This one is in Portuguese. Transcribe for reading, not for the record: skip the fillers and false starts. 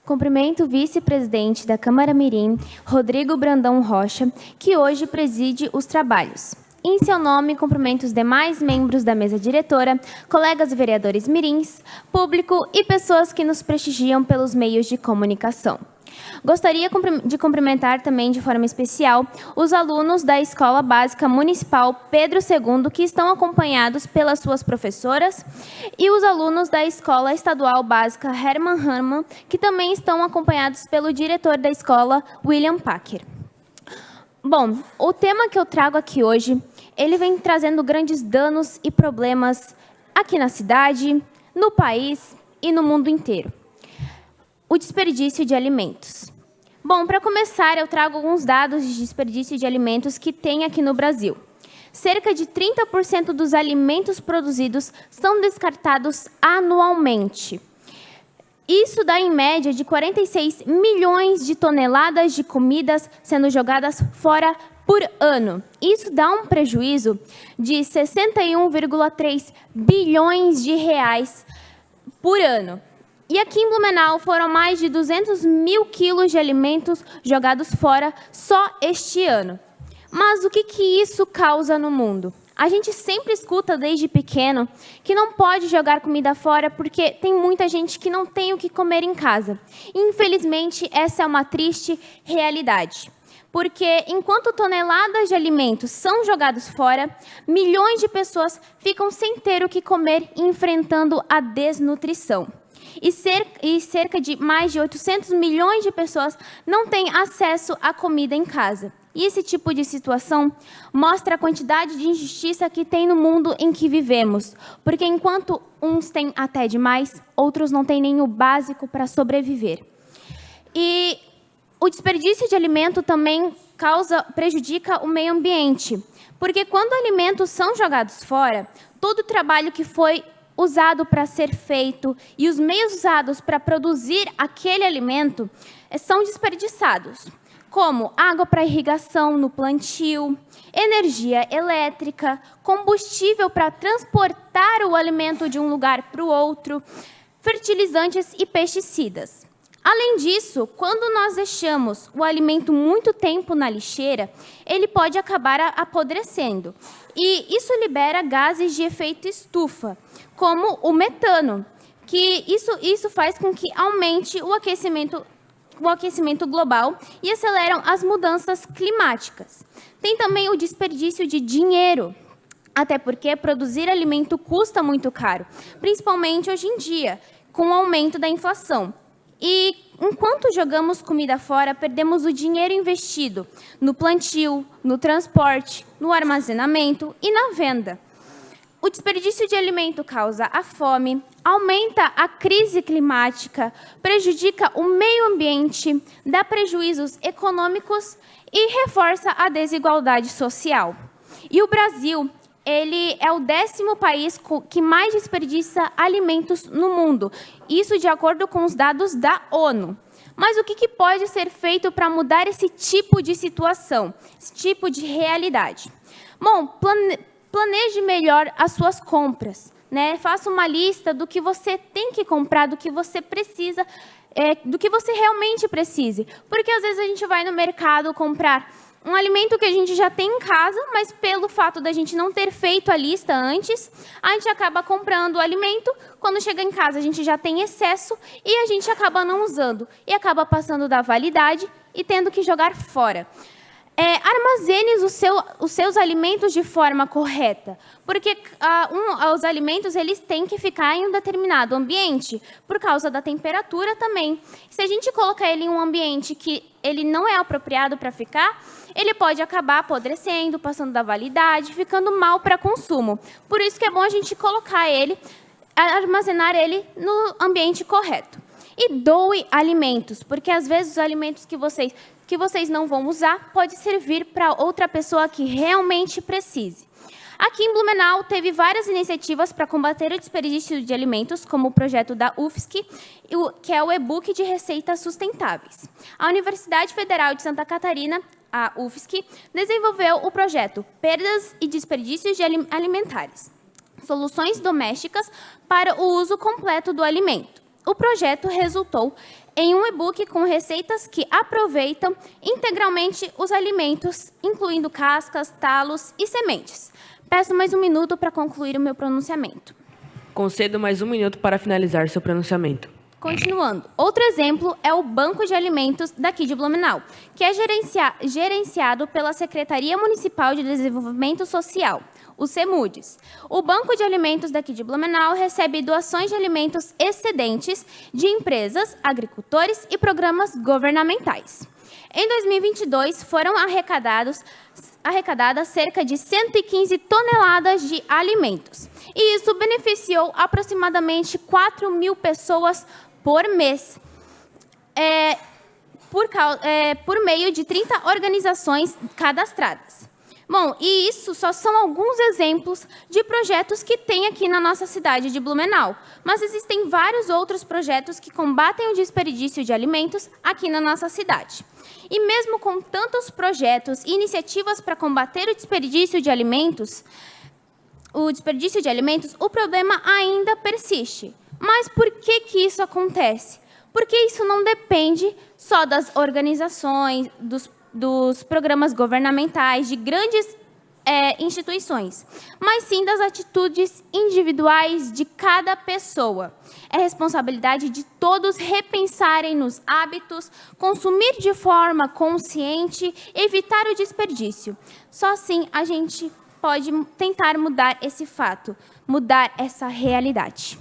Cumprimento o vice-presidente da Câmara Mirim, Rodrigo Brandão Rocha, que hoje preside os trabalhos. Em seu nome, cumprimento os demais membros da mesa diretora, colegas vereadores mirins, público e pessoas que nos prestigiam pelos meios de comunicação. Gostaria de cumprimentar também de forma especial os alunos da Escola Básica Municipal Pedro II, que estão acompanhados pelas suas professoras, e os alunos da Escola Estadual Básica Hermann Herrmann, que também estão acompanhados pelo diretor da escola, William Packer. Bom, o tema que eu trago aqui hoje, ele vem trazendo grandes danos e problemas aqui na cidade, no país e no mundo inteiro. O desperdício de alimentos. Bom, para começar, eu trago alguns dados de desperdício de alimentos que tem aqui no Brasil. Cerca de 30% dos alimentos produzidos são descartados anualmente. Isso dá, em média, de 46 milhões de toneladas de comidas sendo jogadas fora por ano. Isso dá um prejuízo de 61,3 bilhões de reais por ano. E aqui em Blumenau foram mais de 200 mil quilos de alimentos jogados fora só este ano. Mas o que isso causa no mundo? A gente sempre escuta desde pequeno que não pode jogar comida fora porque tem muita gente que não tem o que comer em casa. Infelizmente, essa é uma triste realidade. Porque enquanto toneladas de alimentos são jogados fora, milhões de pessoas ficam sem ter o que comer, enfrentando a desnutrição. E cerca de mais de 800 milhões de pessoas não têm acesso à comida em casa. E esse tipo de situação mostra a quantidade de injustiça que tem no mundo em que vivemos. Porque enquanto uns têm até demais, outros não têm nem o básico para sobreviver. E o desperdício de alimento também prejudica o meio ambiente. Porque quando alimentos são jogados fora, todo o trabalho que foi usado para ser feito e os meios usados para produzir aquele alimento são desperdiçados, como água para irrigação no plantio, energia elétrica, combustível para transportar o alimento de um lugar para o outro, fertilizantes e pesticidas. Além disso, quando nós deixamos o alimento muito tempo na lixeira, ele pode acabar apodrecendo. E isso libera gases de efeito estufa, como o metano, que isso faz com que aumente o aquecimento global e aceleram as mudanças climáticas. Tem também o desperdício de dinheiro, até porque produzir alimento custa muito caro, principalmente hoje em dia, com o aumento da inflação. E enquanto jogamos comida fora, perdemos o dinheiro investido no plantio, no transporte, no armazenamento e na venda. O desperdício de alimento causa a fome, aumenta a crise climática, prejudica o meio ambiente, dá prejuízos econômicos e reforça a desigualdade social. E o Brasil, ele é o 10º país que mais desperdiça alimentos no mundo. Isso de acordo com os dados da ONU. Mas o que pode ser feito para mudar esse tipo de situação, esse tipo de realidade? Bom, planeje melhor as suas compras, né? Faça uma lista do que você tem que comprar, do que você precisa, do que você realmente precise. Porque às vezes a gente vai no mercado comprar um alimento que a gente já tem em casa, mas pelo fato da gente não ter feito a lista antes, a gente acaba comprando o alimento, quando chega em casa a gente já tem excesso e a gente acaba não usando. E acaba passando da validade e tendo que jogar fora. Armazene os seus alimentos de forma correta, porque os alimentos eles têm que ficar em um determinado ambiente, por causa da temperatura também. Se a gente colocar ele em um ambiente que ele não é apropriado para ficar, ele pode acabar apodrecendo, passando da validade, ficando mal para consumo. Por isso que é bom a gente armazenar ele no ambiente correto. E doe alimentos, porque às vezes os alimentos que vocês não vão usar pode servir para outra pessoa que realmente precise. Aqui em Blumenau, teve várias iniciativas para combater o desperdício de alimentos, como o projeto da UFSC, que é o e-book de receitas sustentáveis. A Universidade Federal de Santa Catarina, a UFSC, desenvolveu o projeto Perdas e Desperdícios Alimentares, Soluções Domésticas para o Uso Completo do Alimento. o projeto resultou em um e-book com receitas que aproveitam integralmente os alimentos, incluindo cascas, talos e sementes. Peço mais um minuto para concluir o meu pronunciamento. Concedo mais um minuto para finalizar seu pronunciamento. Continuando, outro exemplo é o Banco de Alimentos daqui de Blumenau, que é gerenciado pela Secretaria Municipal de Desenvolvimento Social, o CEMUDES. O Banco de Alimentos daqui de Blumenau recebe doações de alimentos excedentes de empresas, agricultores e programas governamentais. Em 2022, foram arrecadadas cerca de 115 toneladas de alimentos. E isso beneficiou aproximadamente 4.000 pessoas por mês, por meio de 30 organizações cadastradas. Bom, e isso só são alguns exemplos de projetos que tem aqui na nossa cidade de Blumenau. Mas existem vários outros projetos que combatem o desperdício de alimentos aqui na nossa cidade. E mesmo com tantos projetos e iniciativas para combater o desperdício de alimentos, o problema ainda persiste. Mas por que isso acontece? Porque isso não depende só das organizações, dos programas governamentais, de grandes instituições, mas sim das atitudes individuais de cada pessoa. É responsabilidade de todos repensarem nos hábitos, consumir de forma consciente, evitar o desperdício. Só assim a gente pode tentar mudar esse fato, mudar essa realidade.